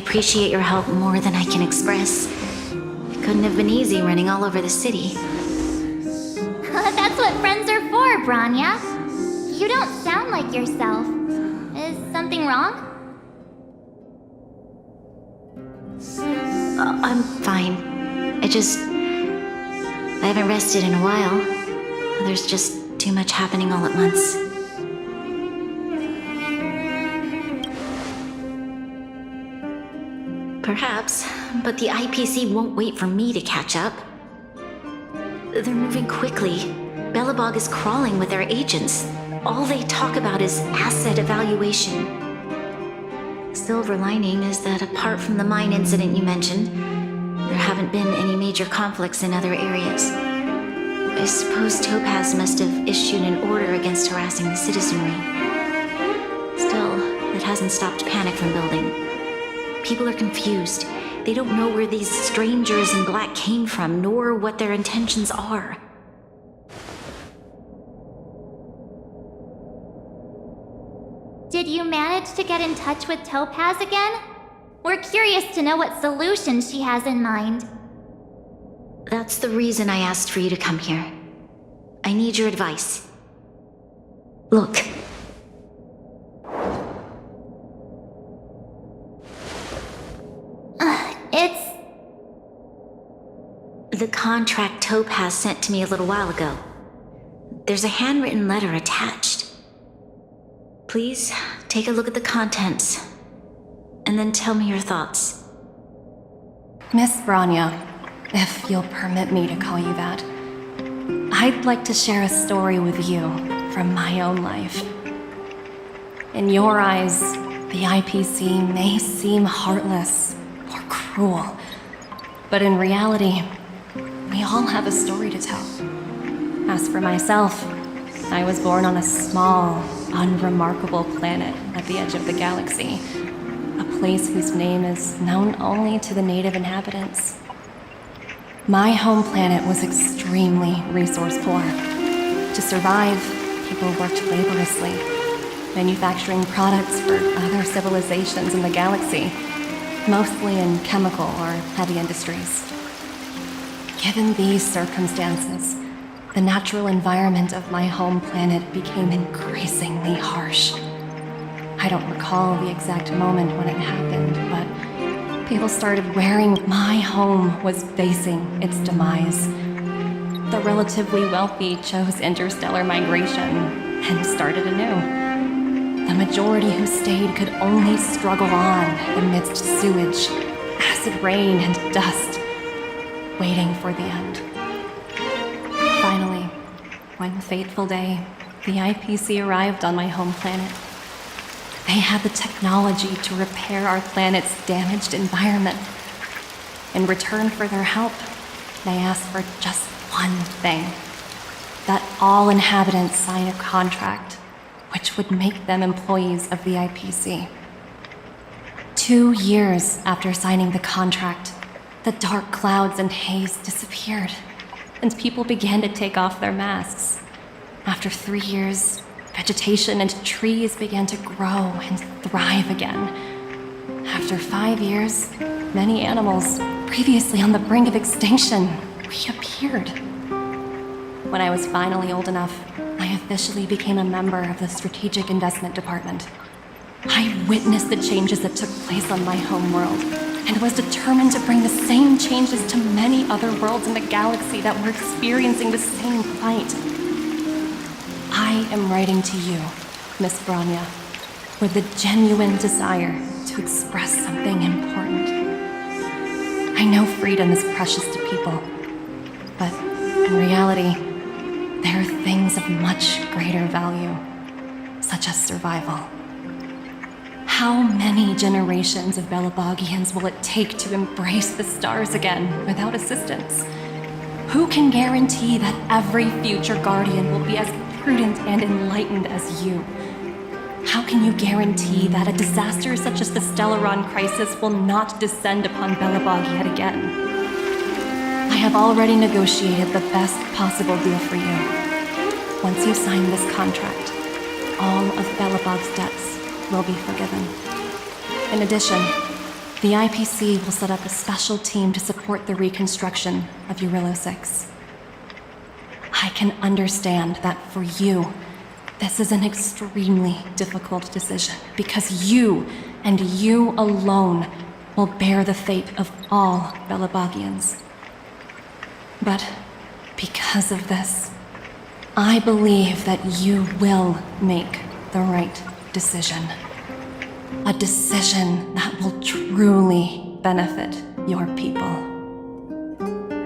appreciate your help more than I can express. It couldn't have been easy running all over the city. That's what friends are for, Branya. You don't sound like yourself. Is something wrong? I'm fine. I haven't rested in a while. There's just too much happening all at once. Perhaps, but the IPC won't wait for me to catch up. They're moving quickly. Belobog is crawling with their agents. All they talk about is asset evaluation. Silver lining is that apart from the mine incident you mentioned, there haven't been any major conflicts in other areas. I suppose Topaz must have issued an order against harassing the citizenry. Still, it hasn't stopped panic from building. People are confused. They don't know where these strangers in black came from, nor what their intentions are. Did you manage to get in touch with Topaz again? We're curious to know what solutions she has in mind. That's the reason I asked for you to come here. I need your advice. Look. It's... The contract Topaz sent to me a little while ago. There's a handwritten letter attached. Please, take a look at the contents, and then tell me your thoughts. Miss Branya, if you'll permit me to call you that, I'd like to share a story with you from my own life. In your eyes, the IPC may seem heartless or cruel, but in reality, we all have a story to tell. As for myself, I was born on a small, unremarkable planet at the edge of the galaxy, a place whose name is known only to the native inhabitants. My home planet was extremely resource poor. To survive, people worked laboriously, manufacturing products for other civilizations in the galaxy, mostly in chemical or heavy industries. Given these circumstances, the natural environment of my home planet became increasingly harsh. I don't recall the exact moment when it happened, but people started worrying my home was facing its demise. The relatively wealthy chose interstellar migration and started anew. The majority who stayed could only struggle on amidst sewage, acid rain, and dust, waiting for the end. Finally, one fateful day, the IPC arrived on my home planet. They had the technology to repair our planet's damaged environment. In return for their help, they asked for just one thing: that all inhabitants sign a contract which would make them employees of the IPC. 2 years after signing the contract, the dark clouds and haze disappeared, and people began to take off their masks. After 3 years, vegetation and trees began to grow and thrive again. After 5 years, many animals, previously on the brink of extinction, reappeared. When I was finally old enough, I officially became a member of the Strategic Investment Department. I witnessed the changes that took place on my home world, and was determined to bring the same changes to many other worlds in the galaxy that were experiencing the same plight. I am writing to you, Miss Branya, with the genuine desire to express something important. I know freedom is precious to people, but in reality, there are things of much greater value, such as survival. How many generations of Belobogians will it take to embrace the stars again without assistance? Who can guarantee that every future guardian will be as prudent and enlightened as you? How can you guarantee that a disaster such as the Stellaron crisis will not descend upon Belobog yet again? I have already negotiated the best possible deal for you. Once you sign this contract, all of Belobog's debts will be forgiven. In addition, The IPC will set up a special team to support the reconstruction of Urilla 6. I can understand that for you, this is an extremely difficult decision because you, and you alone, will bear the fate of all Belabagians. But because of this, I believe that you will make the right decision. A decision that will truly benefit your people.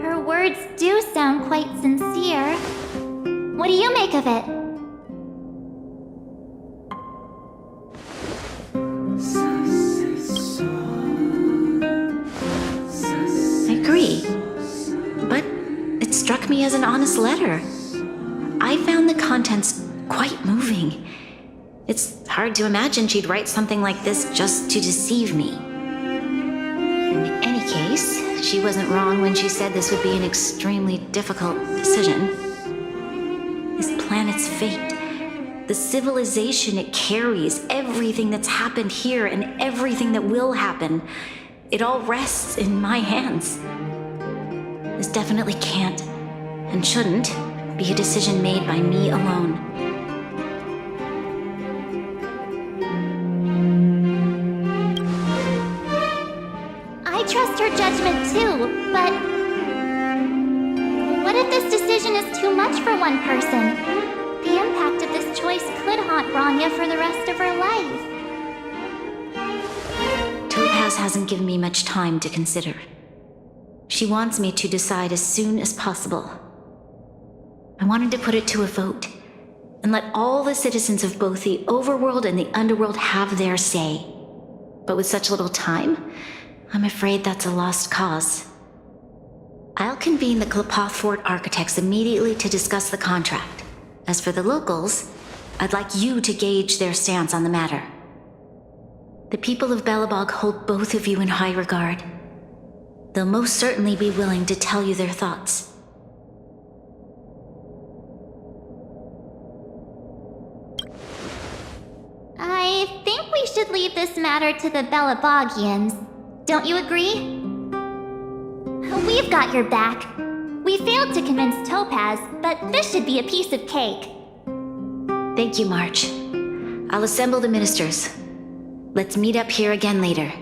Her words do sound quite sincere. What do you make of it? I agree. But it struck me as an honest letter. I found the contents quite moving. It's hard to imagine she'd write something like this just to deceive me. In any case, she wasn't wrong when she said this would be an extremely difficult decision. This planet's fate, the civilization it carries, everything that's happened here and everything that will happen, it all rests in my hands. This definitely can't, and shouldn't, be a decision made by me alone. I trust her judgment too, but what if this decision is too much for one person? The impact of this choice could haunt Bronya for the rest of her life. Topaz hasn't given me much time to consider. She wants me to decide as soon as possible. I wanted to put it to a vote, and let all the citizens of both the overworld and the underworld have their say. But with such little time, I'm afraid that's a lost cause. I'll convene the Klapoth Fort architects immediately to discuss the contract. As for the locals, I'd like you to gauge their stance on the matter. The people of Belobog hold both of you in high regard. They'll most certainly be willing to tell you their thoughts. I think we should leave this matter to the Belabagians. Don't you agree? We've got your back. We failed to convince Topaz, but this should be a piece of cake. Thank you, March. I'll assemble the ministers. Let's meet up here again later.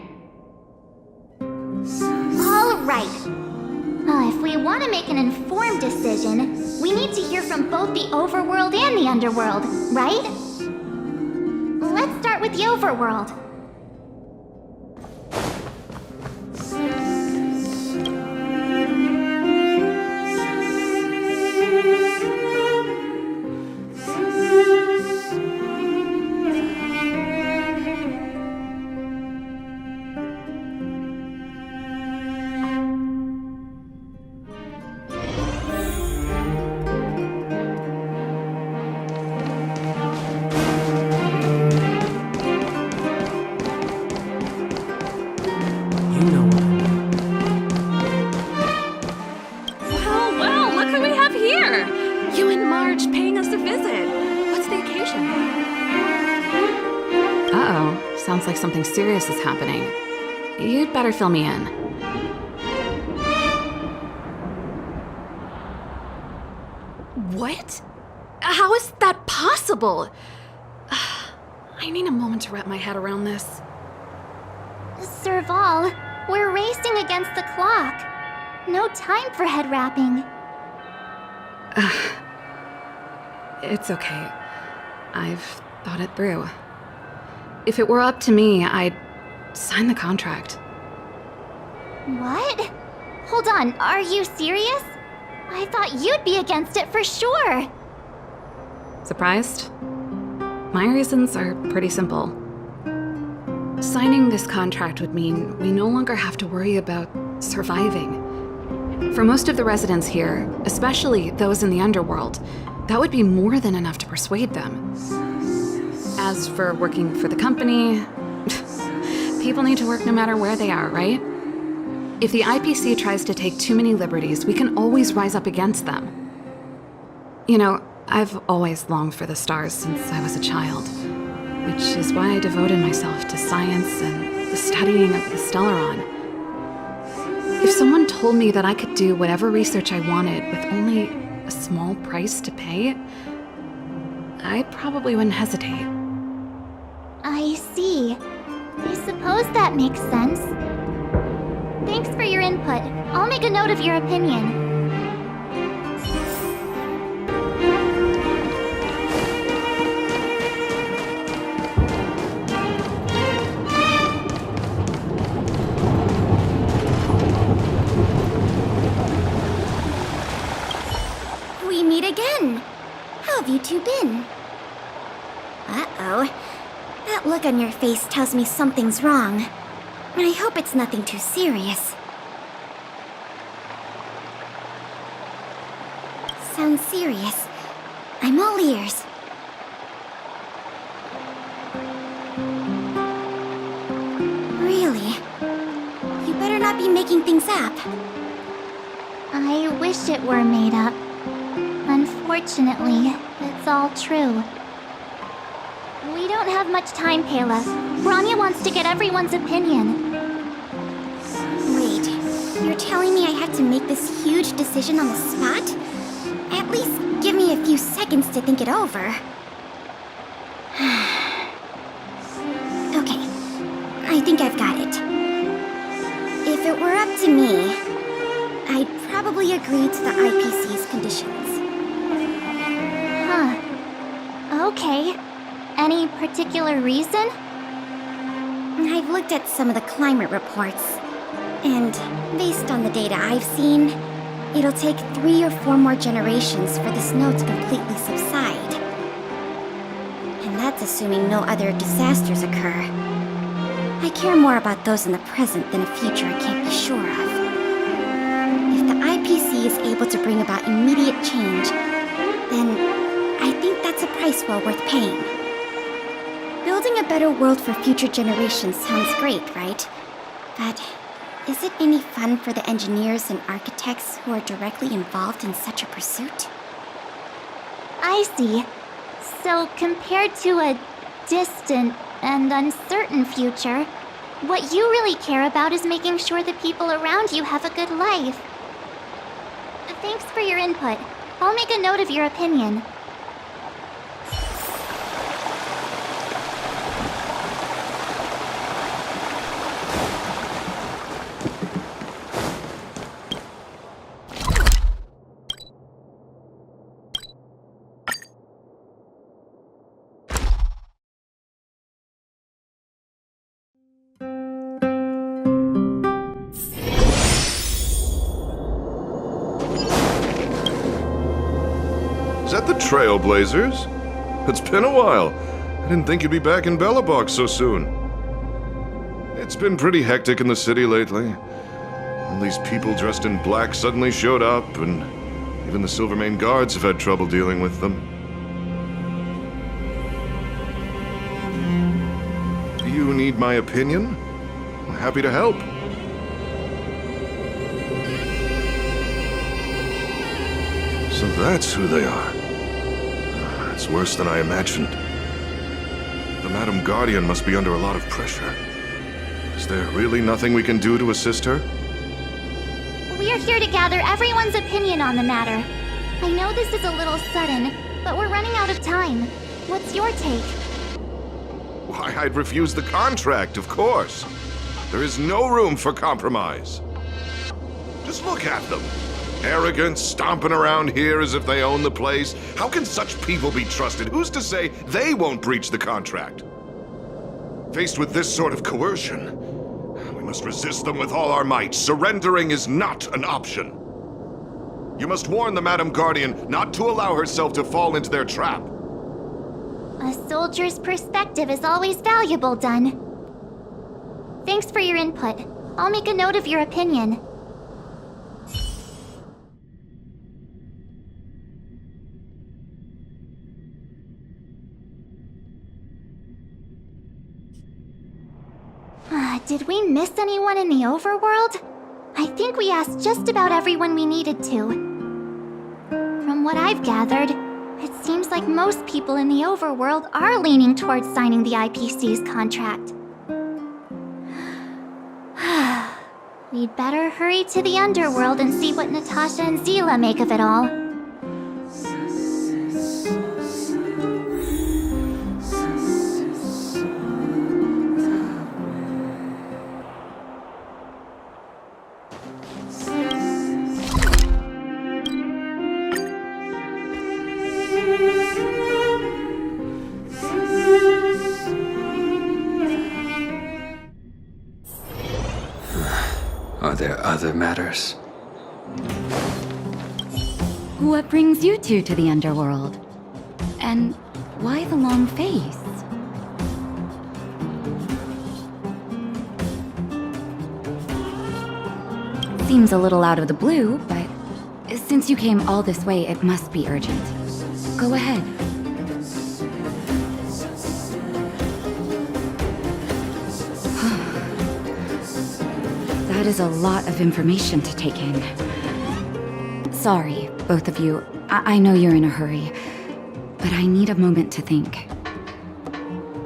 All right. If we want to make an informed decision, we need to hear from both the overworld and the underworld, right? Let's start with the overworld. Sounds like something serious is happening. You'd better fill me in. What? How is that possible? I need a moment to wrap my head around this. Serval, we're racing against the clock. No time for head wrapping. It's okay. I've thought it through. If it were up to me, I'd sign the contract. What? Hold on, are you serious? I thought you'd be against it for sure. Surprised? My reasons are pretty simple. Signing this contract would mean we no longer have to worry about surviving. For most of the residents here, especially those in the underworld, that would be more than enough to persuade them. As for working for the company, people need to work no matter where they are, right? If the IPC tries to take too many liberties, we can always rise up against them. You know, I've always longed for the stars since I was a child, which is why I devoted myself to science and studying of the Stellaron. If someone told me that I could do whatever research I wanted with only a small price to pay, I probably wouldn't hesitate. I see. I suppose that makes sense. Thanks for your input. I'll make a note of your opinion. We meet again. How have you two been? Uh-oh. That look on your face tells me something's wrong. I hope it's nothing too serious. Sounds serious. I'm all ears. Really? You better not be making things up. I wish it were made up. Unfortunately, it's all true. We don't have much time, Kayla. Bronya wants to get everyone's opinion. Wait, you're telling me I have to make this huge decision on the spot? At least give me a few seconds to think it over. Okay, I think I've got it. If it were up to me, I'd probably agree to the IPC's conditions. Huh. Okay. Any particular reason? I've looked at some of the climate reports, and based on the data I've seen, it'll take 3 or 4 more generations for the snow to completely subside. And that's assuming no other disasters occur. I care more about those in the present than a future I can't be sure of. If the IPC is able to bring about immediate change, then I think that's a price well worth paying. Building a better world for future generations sounds great, right? But is it any fun for the engineers and architects who are directly involved in such a pursuit? I see. So, compared to a distant and uncertain future, what you really care about is making sure the people around you have a good life. Thanks for your input. I'll make a note of your opinion. Is that the Trailblazers? It's been a while. I didn't think you'd be back in Belobog so soon. It's been pretty hectic in the city lately. All these people dressed in black suddenly showed up, and even the Silvermane guards have had trouble dealing with them. Do you need my opinion? I'm happy to help. So that's who they are. It's worse than I imagined. The Madam Guardian must be under a lot of pressure. Is there really nothing we can do to assist her? We are here to gather everyone's opinion on the matter. I know this is a little sudden, but we're running out of time. What's your take? Why, I'd refuse the contract, of course. There is no room for compromise. Just look at them. Arrogant, stomping around here as if they own the place. How can such people be trusted? Who's to say they won't breach the contract? Faced with this sort of coercion, we must resist them with all our might. Surrendering is not an option. You must warn the Madam Guardian not to allow herself to fall into their trap. A soldier's perspective is always valuable, Dunn. Thanks for your input. I'll make a note of your opinion. Did we miss anyone in the overworld? I think we asked just about everyone we needed to. From what I've gathered, it seems like most people in the overworld are leaning towards signing the IPC's contract. We'd better hurry to the underworld and see what Natasha and Zila make of it all. Are there other matters? What brings you two to the underworld? And why the long face? Seems a little out of the blue, but since you came all this way, it must be urgent. Go ahead. That is a lot of information to take in. Sorry, both of you. I know you're in a hurry, but I need a moment to think.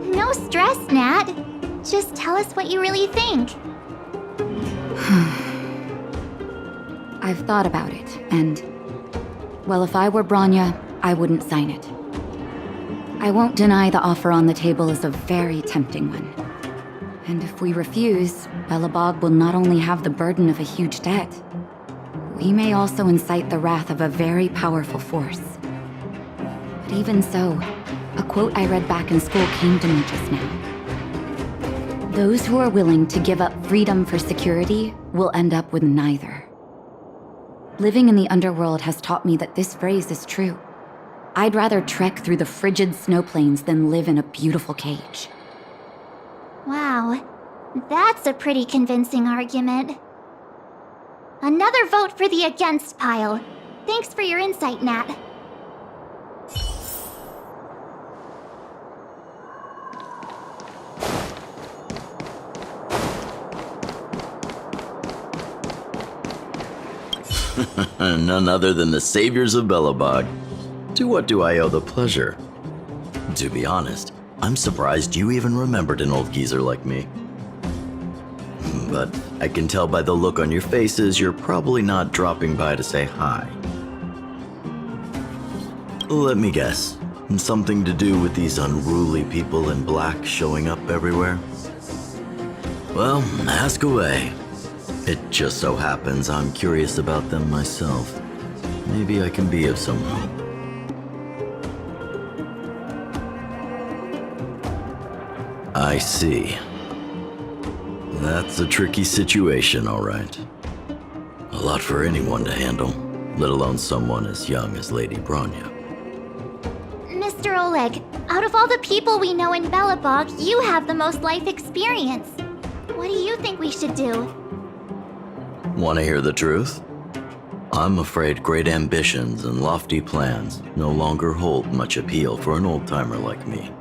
No stress, Nat. Just tell us what you really think. I've thought about it, and... well, if I were Bronya, I wouldn't sign it. I won't deny the offer on the table is a very tempting one. And if we refuse, Belobog will not only have the burden of a huge debt, we may also incite the wrath of a very powerful force. But even so, a quote I read back in school came to me just now. Those who are willing to give up freedom for security will end up with neither. Living in the underworld has taught me that this phrase is true. I'd rather trek through the frigid snow plains than live in a beautiful cage. Wow, that's a pretty convincing argument. Another vote for the against pile. Thanks for your insight, Nat. None other than the saviors of Belobog. To what do I owe the pleasure? To be honest, I'm surprised you even remembered an old geezer like me. But I can tell by the look on your faces you're probably not dropping by to say hi. Let me guess. Something to do with these unruly people in black showing up everywhere? Well, ask away. It just so happens I'm curious about them myself. Maybe I can be of some help. I see. That's a tricky situation, all right. A lot for anyone to handle, let alone someone as young as Lady Bronya. Mr. Oleg, out of all the people we know in Belobog, you have the most life experience. What do you think we should do? Want to hear the truth? I'm afraid great ambitions and lofty plans no longer hold much appeal for an old-timer like me.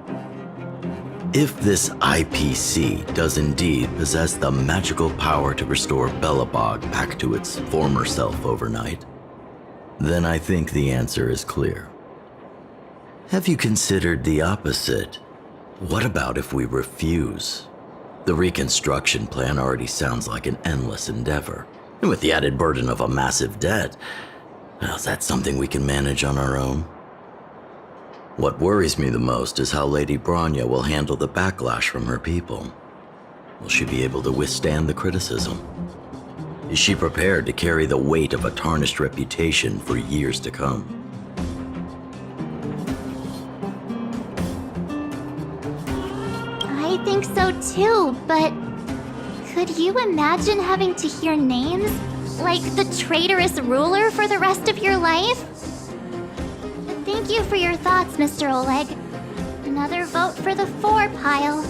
If this IPC does indeed possess the magical power to restore Belobog back to its former self overnight, then I think the answer is clear. Have you considered the opposite? What about if we refuse? The reconstruction plan already sounds like an endless endeavor. And with the added burden of a massive debt, well, is that something we can manage on our own? What worries me the most is how Lady Bronya will handle the backlash from her people. Will she be able to withstand the criticism? Is she prepared to carry the weight of a tarnished reputation for years to come? I think so too, but could you imagine having to hear names like the traitorous ruler for the rest of your life? Thank you for your thoughts, Mr. Oleg. Another vote for the 4 pile.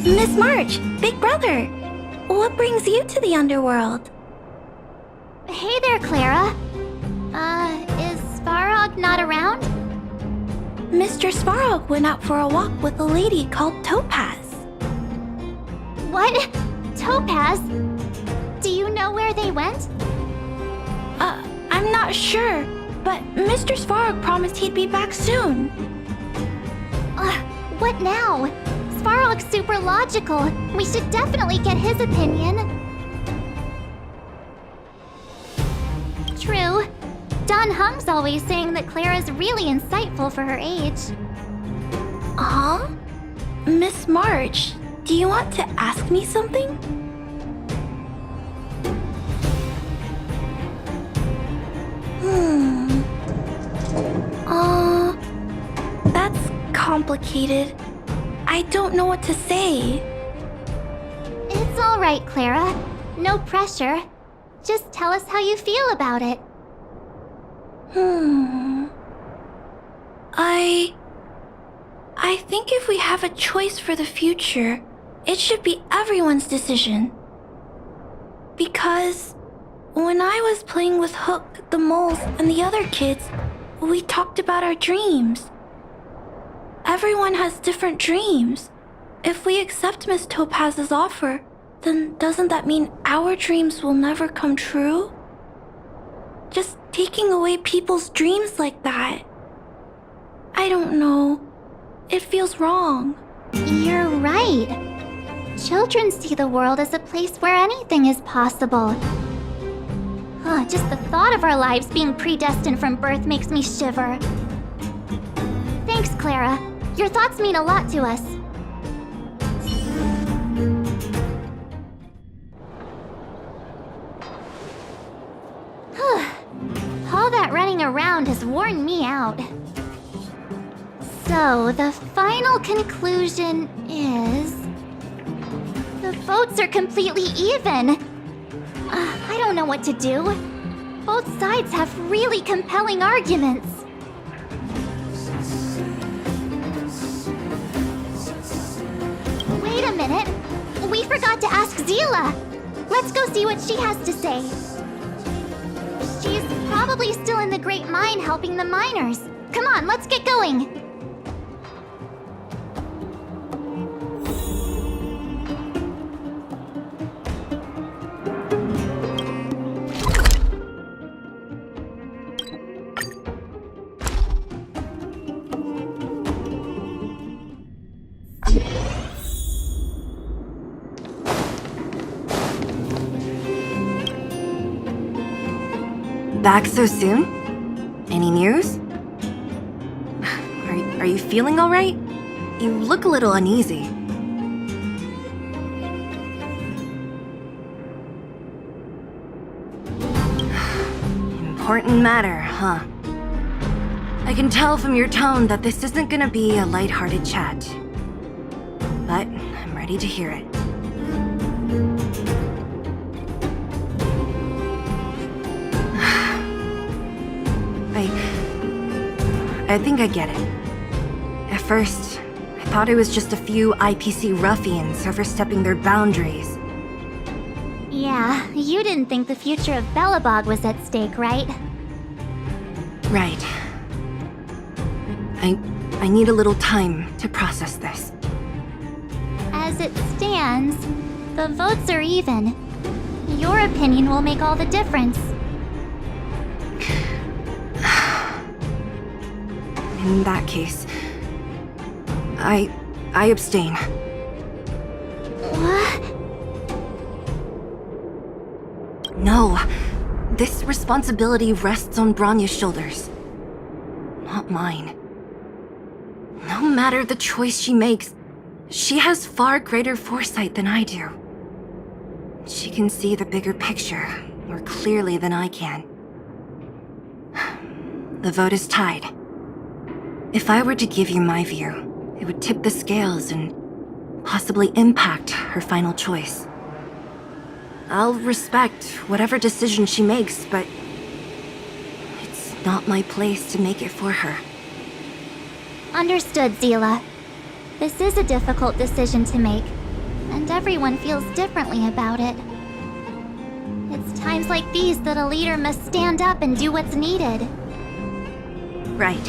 Miss March, Big Brother, what brings you to the underworld? Hey there, Clara. Is Svarog not around? Mr. Svarog went out for a walk with a lady called Topaz. What? Topaz? Do you know where they went? I'm not sure, but Mr. Svarog promised he'd be back soon. What now? Svarog's super logical. We should definitely get his opinion. True. Don Hung's always saying that Clara's really insightful for her age. Huh? Miss March, do you want to ask me something? That's complicated. I don't know what to say. It's all right, Clara. No pressure. Just tell us how you feel about it. I think if we have a choice for the future, it should be everyone's decision. Because when I was playing with Hook, the moles, and the other kids, we talked about our dreams. Everyone has different dreams. If we accept Miss Topaz's offer, then doesn't that mean our dreams will never come true? Just taking away people's dreams like that. I don't know. It feels wrong. You're right. Children see the world as a place where anything is possible. Just the thought of our lives being predestined from birth makes me shiver. Thanks, Clara. Your thoughts mean a lot to us. All that running around has worn me out. So, the final conclusion is... the votes are completely even. I don't know what to do. Both sides have really compelling arguments. Wait a minute. We forgot to ask Zila. Let's go see what she has to say. She's probably still in the Great Mine helping the miners. Come on, let's get going. Back so soon? Any news? Are you feeling all right? You look a little uneasy. Important matter, huh? I can tell from your tone that this isn't gonna be a lighthearted chat. But I'm ready to hear it. I think I get it. At first, I thought it was just a few IPC ruffians overstepping their boundaries. Yeah, you didn't think the future of Belobog was at stake, right? Right. I need a little time to process this. As it stands, the votes are even. Your opinion will make all the difference. In that case, I abstain. What? No, this responsibility rests on Branya's shoulders, not mine. No matter the choice she makes, she has far greater foresight than I do. She can see the bigger picture more clearly than I can. The vote is tied. If I were to give you my view, it would tip the scales and possibly impact her final choice. I'll respect whatever decision she makes, but it's not my place to make it for her. Understood, Zila. This is a difficult decision to make, and everyone feels differently about it. It's times like these that a leader must stand up and do what's needed. Right.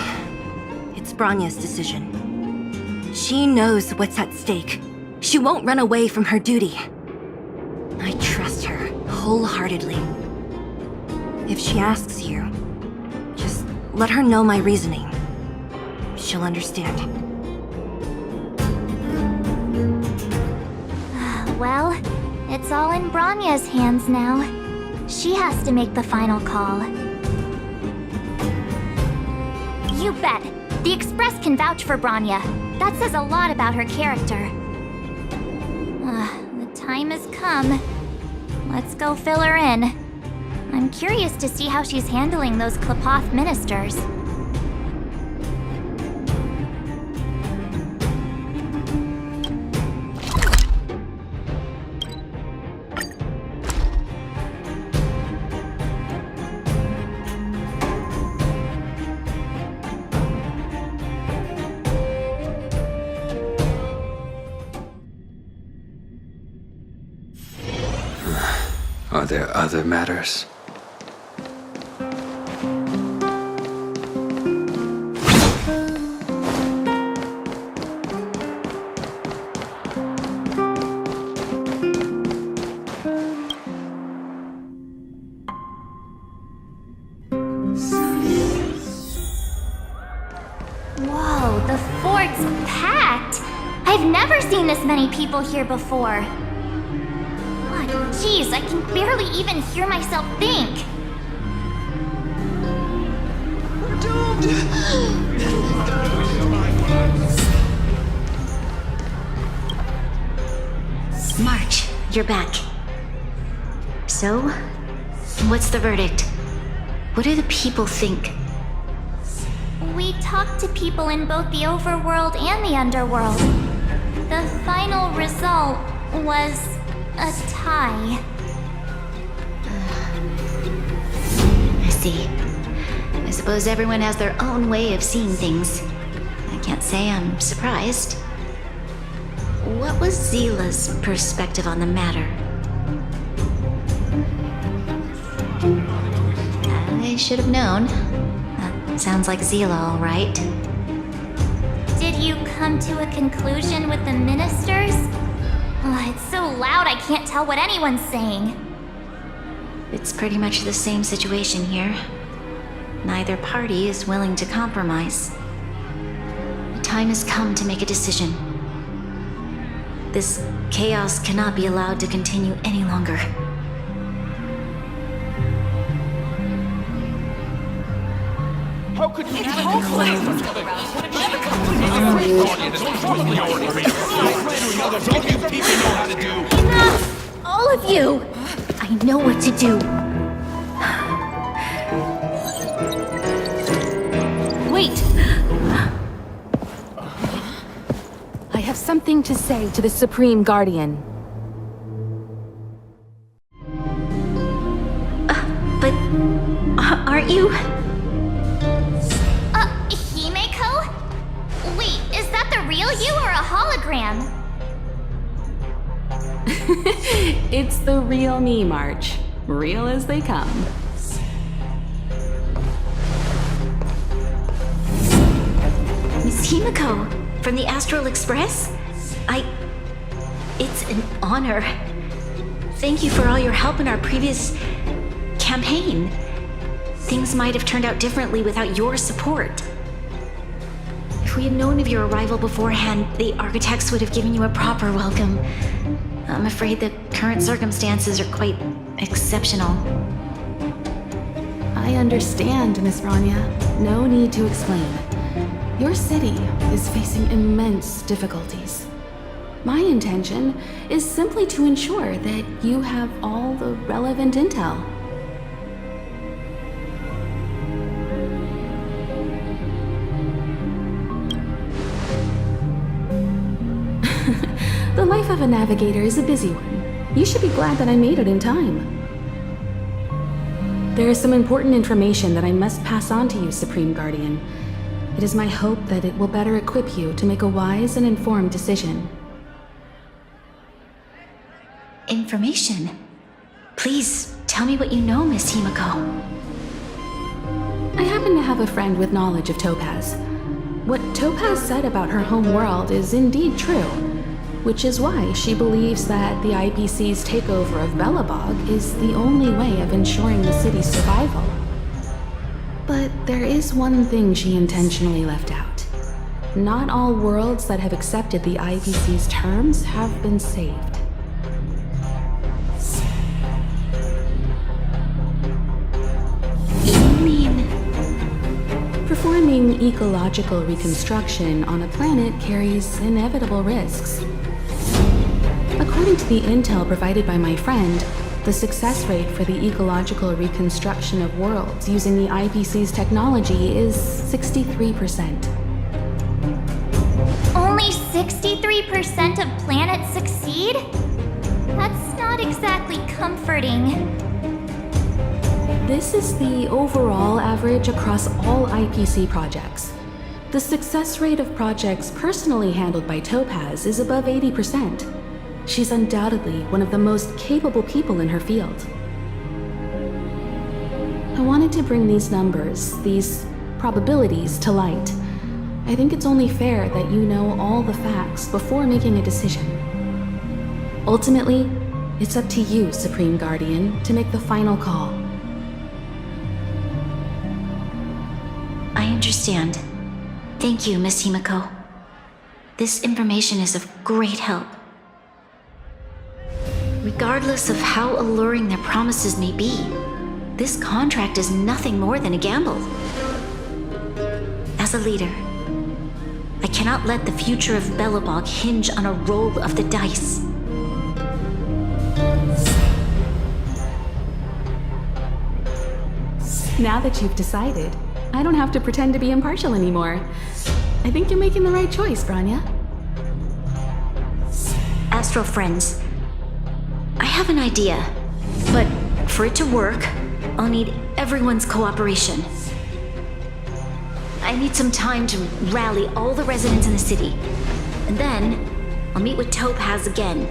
It's Bronya's decision. She knows what's at stake. She won't run away from her duty. I trust her wholeheartedly. If she asks you, just let her know my reasoning. She'll understand. Well, it's all in Bronya's hands now. She has to make the final call. You bet. The Express can vouch for Bronya. That says a lot about her character. The time has come. Let's go fill her in. I'm curious to see how she's handling those Klapoth ministers. Are there other matters? Whoa, the fort's packed! I've never seen this many people here before. Jeez, I can barely even hear myself think. We're doomed! March, you're back. So, what's the verdict? What do the people think? We talked to people in both the overworld and the underworld. The final result was a tie. I see. I suppose everyone has their own way of seeing things. I can't say I'm surprised. What was Zila's perspective on the matter? I should have known. That sounds like Zila, all right. Did you come to a conclusion with the ministers? It's so loud I can't tell what anyone's saying. It's pretty much the same situation here. Neither party is willing to compromise. The time has come to make a decision. This chaos cannot be allowed to continue any longer. How could you Enough! All of you! I know what to do. Wait! I have something to say to the Supreme Guardian. But aren't you? Himeko? Wait, is that the real you or a hologram? It's the real me, March. Real as they come. Miss Himeko, from the Astral Express? It's an honor. Thank you for all your help in our previous campaign. Things might have turned out differently without your support. If we had known of your arrival beforehand, the architects would have given you a proper welcome. I'm afraid the current circumstances are quite exceptional. I understand, Miss Bronya. No need to explain. Your city is facing immense difficulties. My intention is simply to ensure that you have all the relevant intel. The life of a navigator is a busy one. You should be glad that I made it in time. There is some important information that I must pass on to you, Supreme Guardian. It is my hope that it will better equip you to make a wise and informed decision. Information? Please, tell me what you know, Miss Himiko. I happen to have a friend with knowledge of Topaz. What Topaz said about her home world is indeed true, which is why she believes that the IPC's takeover of Belobog is the only way of ensuring the city's survival. But there is one thing she intentionally left out. Not all worlds that have accepted the IPC's terms have been saved. You mean... Performing ecological reconstruction on a planet carries inevitable risks. According to the intel provided by my friend, the success rate for the ecological reconstruction of worlds using the IPC's technology is 63%. Only 63% of planets succeed? That's not exactly comforting. This is the overall average across all IPC projects. The success rate of projects personally handled by Topaz is above 80%. She's undoubtedly one of the most capable people in her field. I wanted to bring these numbers, these probabilities, to light. I think it's only fair that you know all the facts before making a decision. Ultimately, it's up to you, Supreme Guardian, to make the final call. I understand. Thank you, Miss Himiko. This information is of great help. Regardless of how alluring their promises may be, this contract is nothing more than a gamble. As a leader, I cannot let the future of Belobog hinge on a roll of the dice. Now that you've decided, I don't have to pretend to be impartial anymore. I think you're making the right choice, Branya. Astral friends, I have an idea, but for it to work, I'll need everyone's cooperation. I need some time to rally all the residents in the city, and then I'll meet with Topaz again.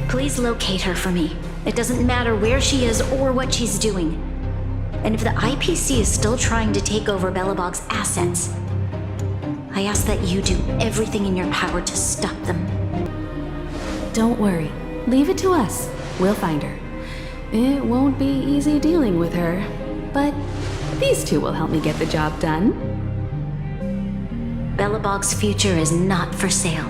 Please locate her for me. It doesn't matter where she is or what she's doing. And if the IPC is still trying to take over Belobog's assets, I ask that you do everything in your power to stop them. Don't worry. Leave it to us. We'll find her. It won't be easy dealing with her, but these two will help me get the job done. Belobog's future is not for sale.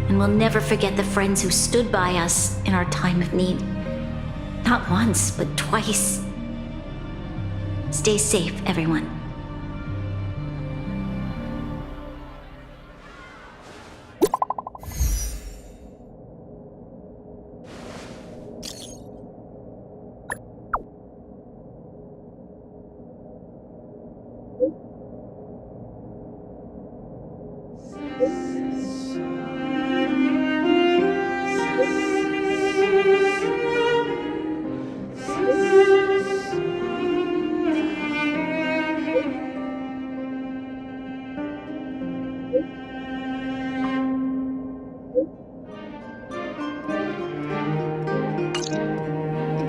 And we'll never forget the friends who stood by us in our time of need. Not once, but twice. Stay safe, everyone.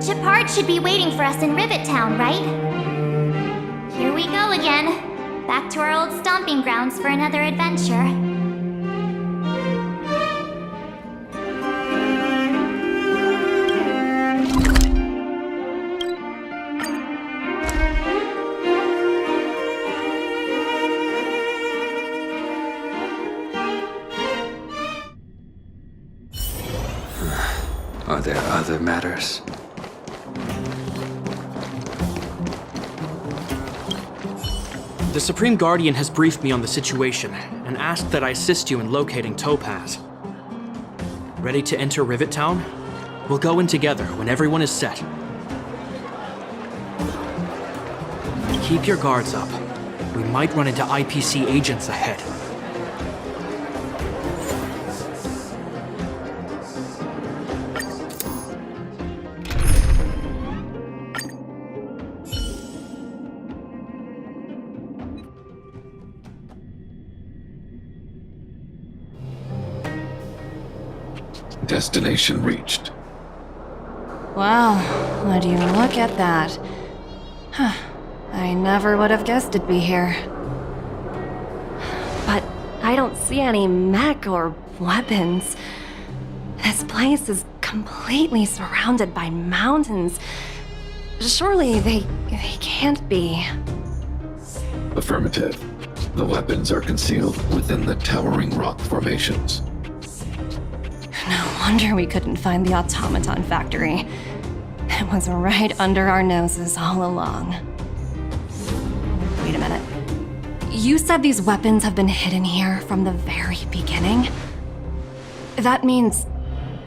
Shepard should be waiting for us in Rivet Town, right? Here we go again. Back to our old stomping grounds for another adventure. Are there other matters? The Supreme Guardian has briefed me on the situation and asked that I assist you in locating Topaz. Ready to enter Rivet Town? We'll go in together when everyone is set. Keep your guards up. We might run into IPC agents ahead. Destination reached. Well, would you look at that? Huh. I never would have guessed it'd be here. But I don't see any mech or weapons. This place is completely surrounded by mountains. Surely they can't be. Affirmative. The weapons are concealed within the towering rock formations. No wonder we couldn't find the automaton factory. It was right under our noses all along. Wait a minute. You said these weapons have been hidden here from the very beginning? That means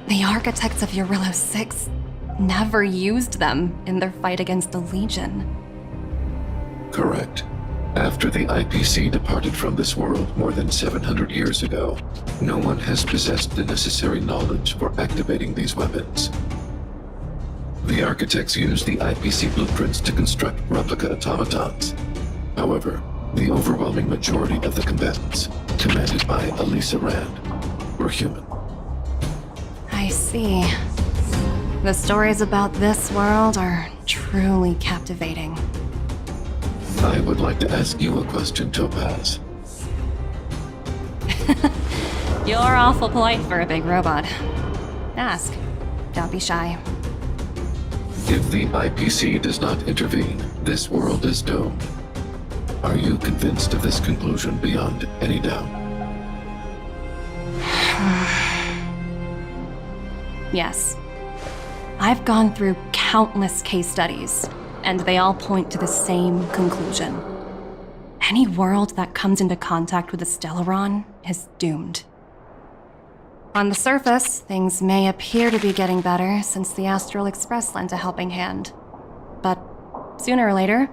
the architects of Eurillo 6 never used them in their fight against the Legion. Correct. After the IPC departed from this world more than 700 years ago, no one has possessed the necessary knowledge for activating these weapons. The architects used the IPC blueprints to construct replica automatons. However, the overwhelming majority of the combatants, commanded by Elisa Rand, were human. I see. The stories about this world are truly captivating. I would like to ask you a question, Topaz. You're awful polite for a big robot. Ask. Don't be shy. If the IPC does not intervene, this world is doomed. Are you convinced of this conclusion beyond any doubt? Yes. I've gone through countless case studies, and they all point to the same conclusion. Any world that comes into contact with a Stellaron is doomed. On the surface, things may appear to be getting better since the Astral Express lent a helping hand. But sooner or later,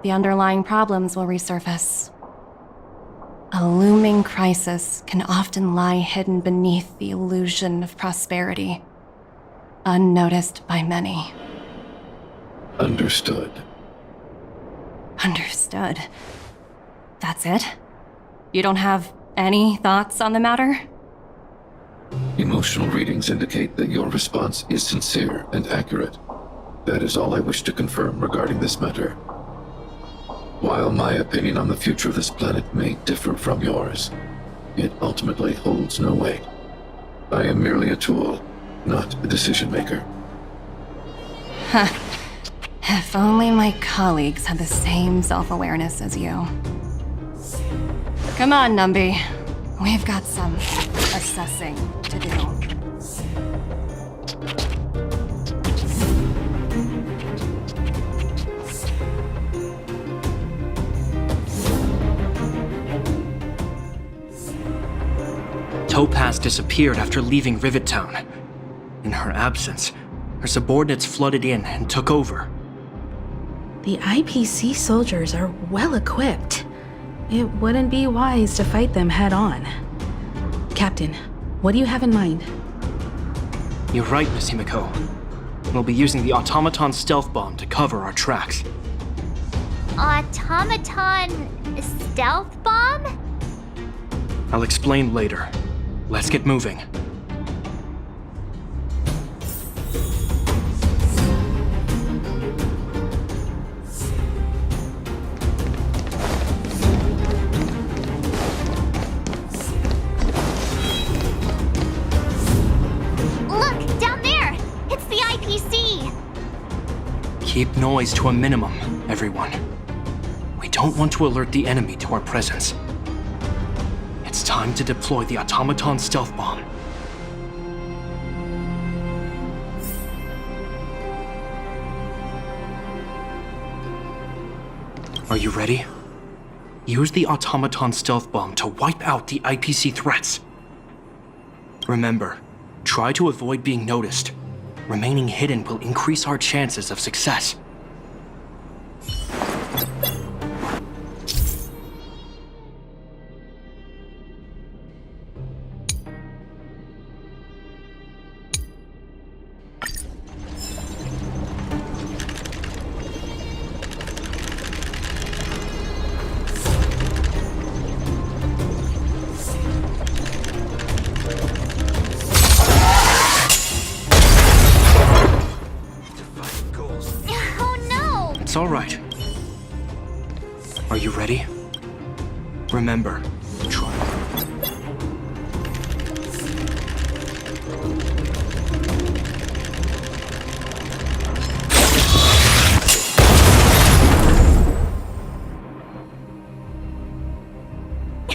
the underlying problems will resurface. A looming crisis can often lie hidden beneath the illusion of prosperity, unnoticed by many. Understood. Understood. That's it? You don't have any thoughts on the matter? Emotional readings indicate that your response is sincere and accurate. That is all I wish to confirm regarding this matter. While my opinion on the future of this planet may differ from yours, it ultimately holds no weight. I am merely a tool, not a decision maker. Huh. If only my colleagues had the same self-awareness as you. Come on, Numby. We've got some assessing to do. Topaz disappeared after leaving Rivet Town. In her absence, her subordinates flooded in and took over. The IPC soldiers are well equipped. It wouldn't be wise to fight them head on. Captain, what do you have in mind? You're right, Miss Himiko. We'll be using the automaton stealth bomb to cover our tracks. Automaton stealth bomb? I'll explain later. Let's get moving. Look, down there! It's the IPC! Keep noise to a minimum, everyone. We don't want to alert the enemy to our presence. It's time to deploy the automaton stealth bomb. Are you ready? Use the automaton stealth bomb to wipe out the IPC threats. Remember, try to avoid being noticed. Remaining hidden will increase our chances of success. Remember, try.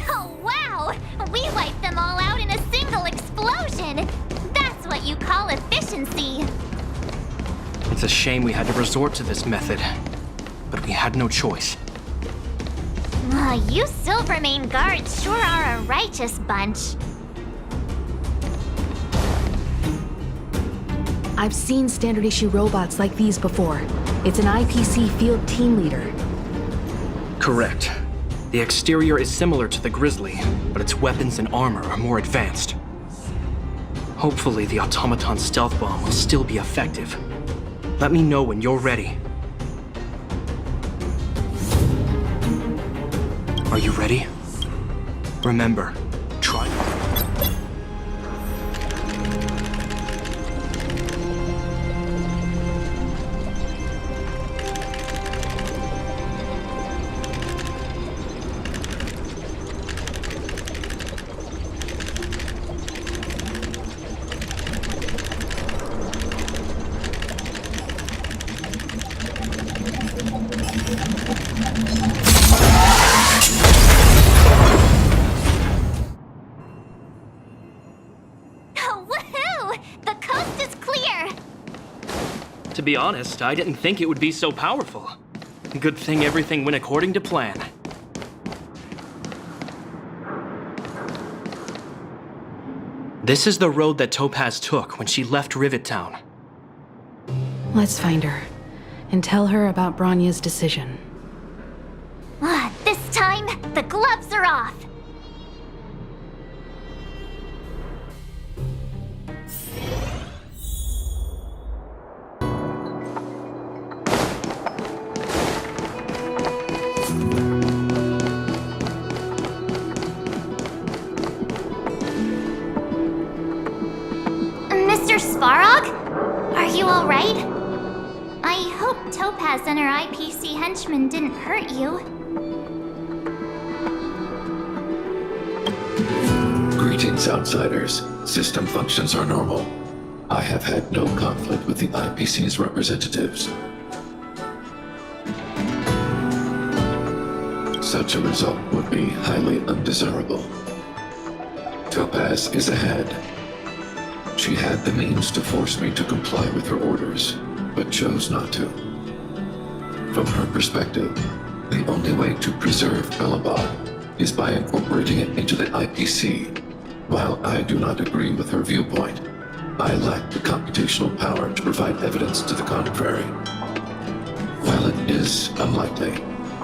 Oh, wow! We wiped them all out in a single explosion! That's what you call efficiency! It's a shame we had to resort to this method, but we had no choice. You Silvermane guards sure are a righteous bunch. I've seen standard issue robots like these before. It's an IPC field team leader. Correct. The exterior is similar to the Grizzly, but its weapons and armor are more advanced. Hopefully, the automaton stealth bomb will still be effective. Let me know when you're ready. Are you ready? Remember, try. Woohoo! The coast is clear! To be honest, I didn't think it would be so powerful. Good thing everything went according to plan. This is the road that Topaz took when she left Rivet Town. Let's find her and tell her about Bronya's decision. This time, the gloves are off! Mr. Svarog? Are you alright? I hope Topaz and her IPC henchmen didn't hurt you. Greetings, outsiders. System functions are normal. I have had no conflict with the IPC's representatives. Such a result would be highly undesirable. Topaz is ahead. She had the means to force me to comply with her orders, but chose not to. From her perspective, the only way to preserve Belobog is by incorporating it into the IPC. While I do not agree with her viewpoint, I lack the computational power to provide evidence to the contrary. While it is unlikely,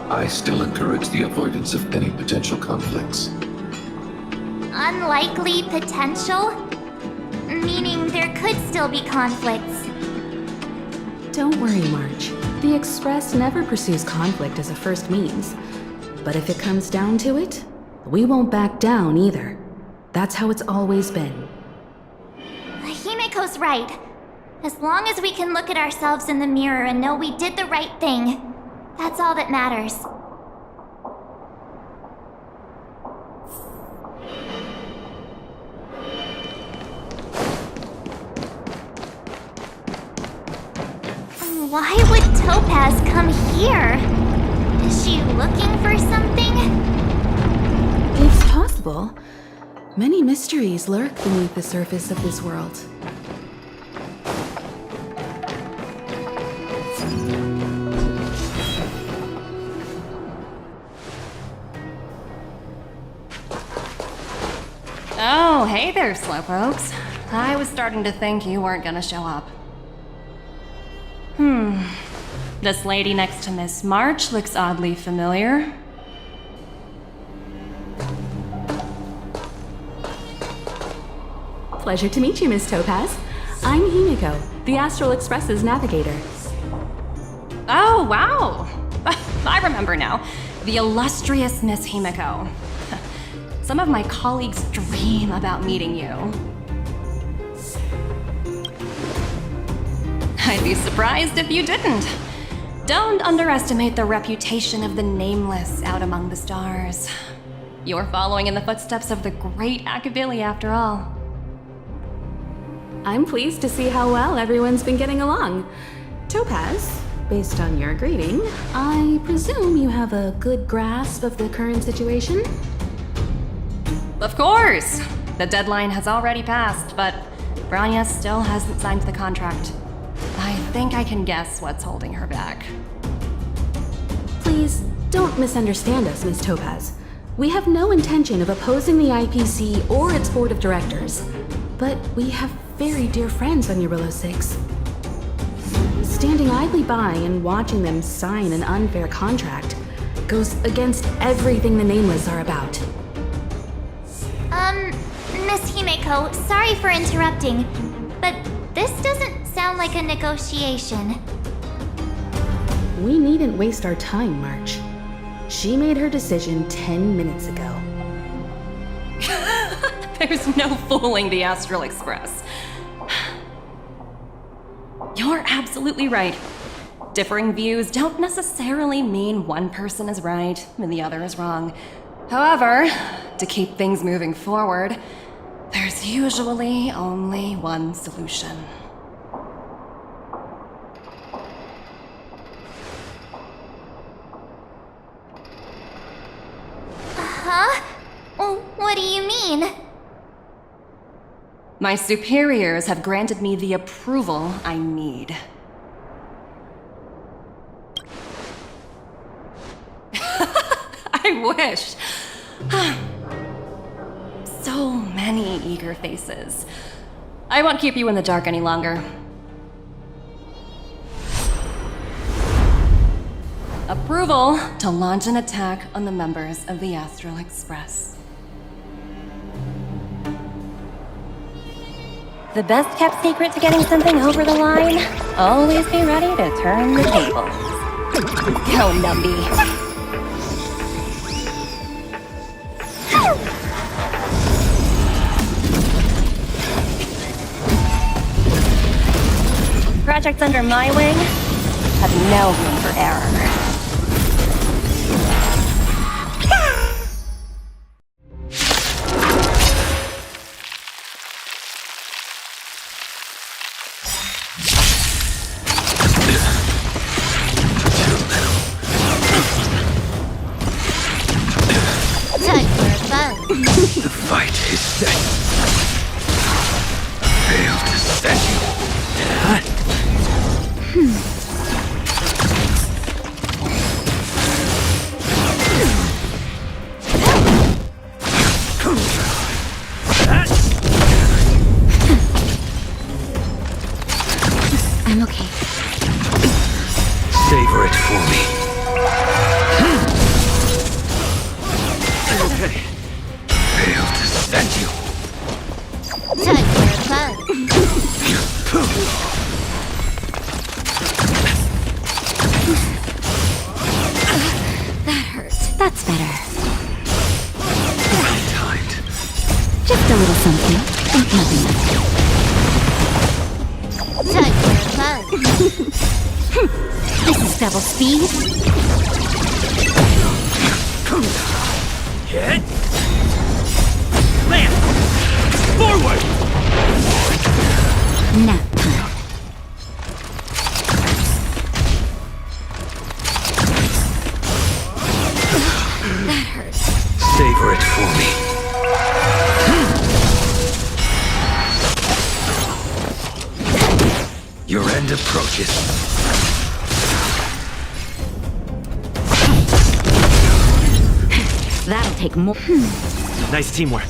I still encourage the avoidance of any potential conflicts. Unlikely potential? Meaning there could still be conflicts. Don't worry, March. The Express never pursues conflict as a first means. But if it comes down to it, we won't back down either. That's how it's always been. Himiko's right. As long as we can look at ourselves in the mirror and know we did the right thing, that's all that matters. Why would Topaz come here? Is she looking for something? It's possible. Many mysteries lurk beneath the surface of this world. Oh, hey there, Slowpokes. I was starting to think you weren't gonna show up. This lady next to Miss March looks oddly familiar. Pleasure to meet you, Miss Topaz. I'm Himiko, the Astral Express's navigator. Oh, wow! I remember now. The illustrious Miss Himiko. Some of my colleagues dream about meeting you. I'd be surprised if you didn't. Don't underestimate the reputation of the nameless out among the stars. You're following in the footsteps of the great Akabili after all. I'm pleased to see how well everyone's been getting along. Topaz, based on your greeting, I presume you have a good grasp of the current situation? Of course! The deadline has already passed, but Branya still hasn't signed the contract. I think I can guess what's holding her back. Please, don't misunderstand us, Ms. Topaz. We have no intention of opposing the IPC or its board of directors, but we have very dear friends on Eurilo 6. Standing idly by and watching them sign an unfair contract goes against everything the Nameless are about. Miss Himeko, sorry for interrupting, but this doesn't sound like a negotiation. We needn't waste our time, March. She made her decision 10 minutes ago. There's no fooling the Astral Express. You're absolutely right. Differing views don't necessarily mean one person is right and the other is wrong. However, to keep things moving forward, there's usually only one solution. Huh? What do you mean? My superiors have granted me the approval I need. I wish. So many eager faces. I won't keep you in the dark any longer. Approval to launch an attack on the members of the Astral Express. The best kept secret to getting something over the line? Always be ready to turn the tables. Go, Numby. Projects under my wing have no room for error. Time for a buzz. The fight is set. Fail to set you. I'm okay. Savor it for me. Okay. Fail to set you. Time for a buzz. That hurt. That's better. Timed. Just a little something. Think nothing of it. Time for a buzz. This is double speed. Hit. Land. Forward. Nap time. That hurt. Savor it for me. Your end approaches. That'll take more. Nice teamwork.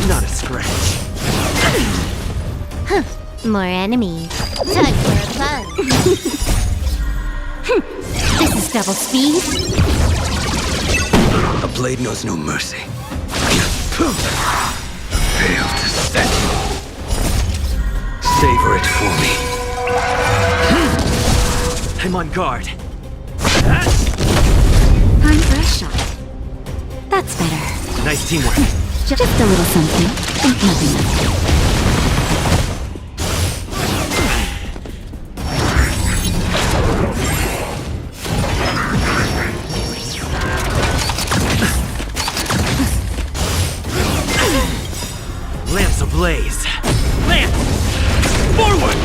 Not a scratch. More enemies. Time for a buzz. This is double speed. A blade knows no mercy. Fail to set you. Savor it for me. I'm on guard. Time for a shot. That's better. Nice teamwork. Just a little something. Think nothing of it. Lance ablaze! Lance! Forward!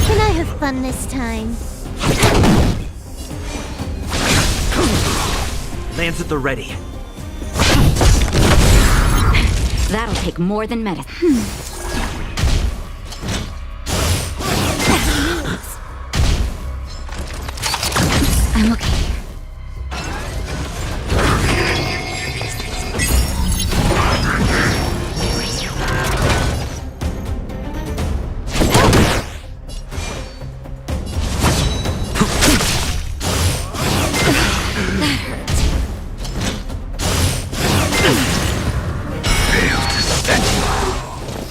Can I have fun this time? Lance at the ready. That'll take more than medicine. I'm okay.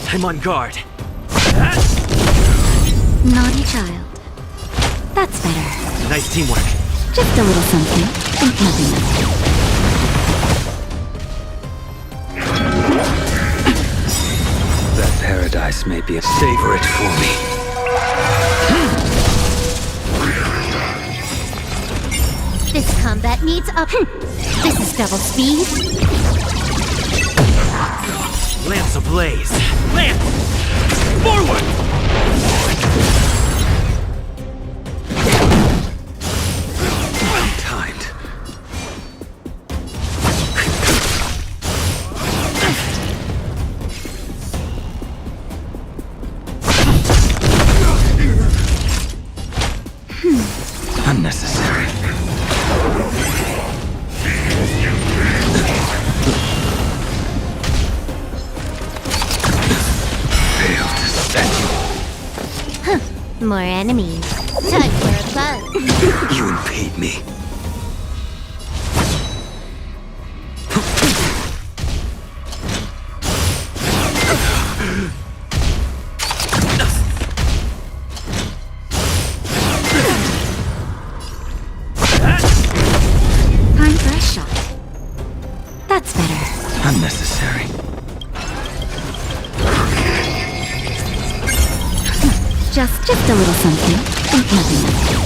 I'm on guard. Naughty child. That's better. Nice teamwork. Just a little something. Think nothing of it. That paradise may be a savor it for me. This combat needs up. This is double speed. Lance ablaze! Lance! Forward! Timed. Unnecessary. More enemies. Time for a buzz. You impede me. Time for a shot. That's better. Unnecessary. Just a little something. Think nothing of it.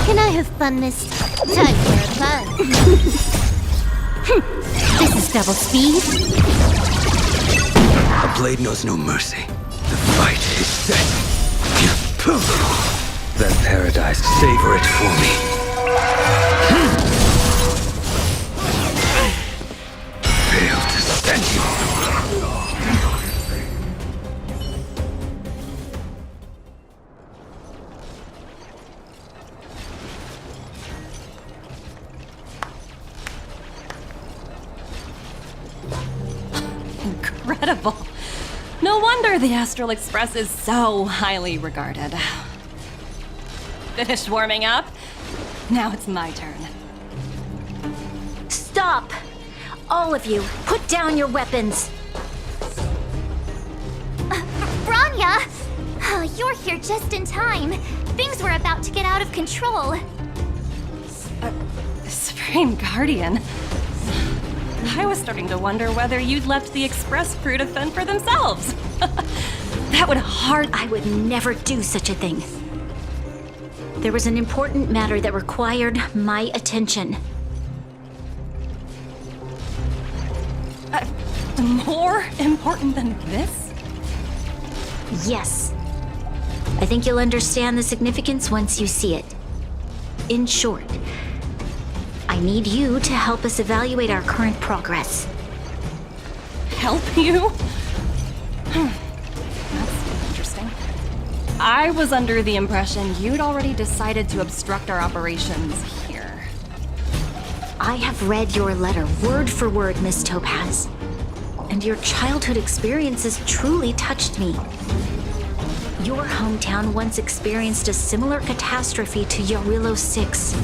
Can I have fun this time for a buzz? This is double speed. A blade knows no mercy. The fight is set. That paradise, savor it for me. Fail to stand you. Incredible. No wonder the Astral Express is so highly regarded. Finished warming up? Now it's my turn. Stop! All of you, put down your weapons. Branya! You're here just in time. Things were about to get out of control. Supreme Guardian. I was starting to wonder whether you'd left the Express crew to fend for themselves. That would I would never do such a thing. There was an important matter that required my attention. More important than this? Yes. I think you'll understand the significance once you see it. In short, I need you to help us evaluate our current progress. Help you? That's interesting. I was under the impression you'd already decided to obstruct our operations here. I have read your letter word for word, Miss Topaz. And your childhood experiences truly touched me. Your hometown once experienced a similar catastrophe to Yarillo 6.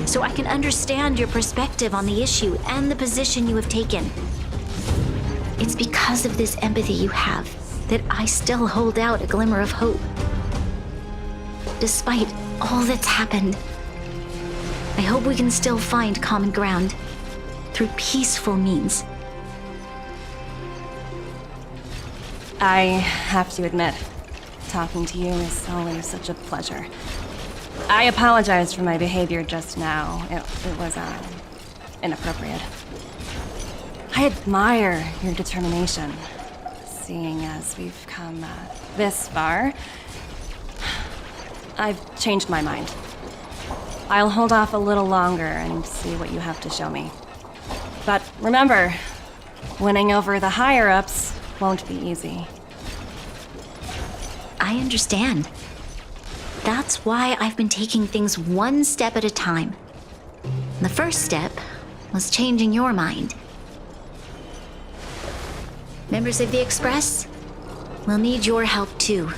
So I can understand your perspective on the issue and the position you have taken. It's because of this empathy you have that I still hold out a glimmer of hope. Despite all that's happened, I hope we can still find common ground through peaceful means. I have to admit, talking to you is always such a pleasure. I apologize for my behavior just now. It was, inappropriate. I admire your determination. Seeing as we've come this far, I've changed my mind. I'll hold off a little longer and see what you have to show me. But remember, winning over the higher-ups won't be easy. I understand. That's why I've been taking things one step at a time. The first step was changing your mind. Members of the Express, we'll need your help too.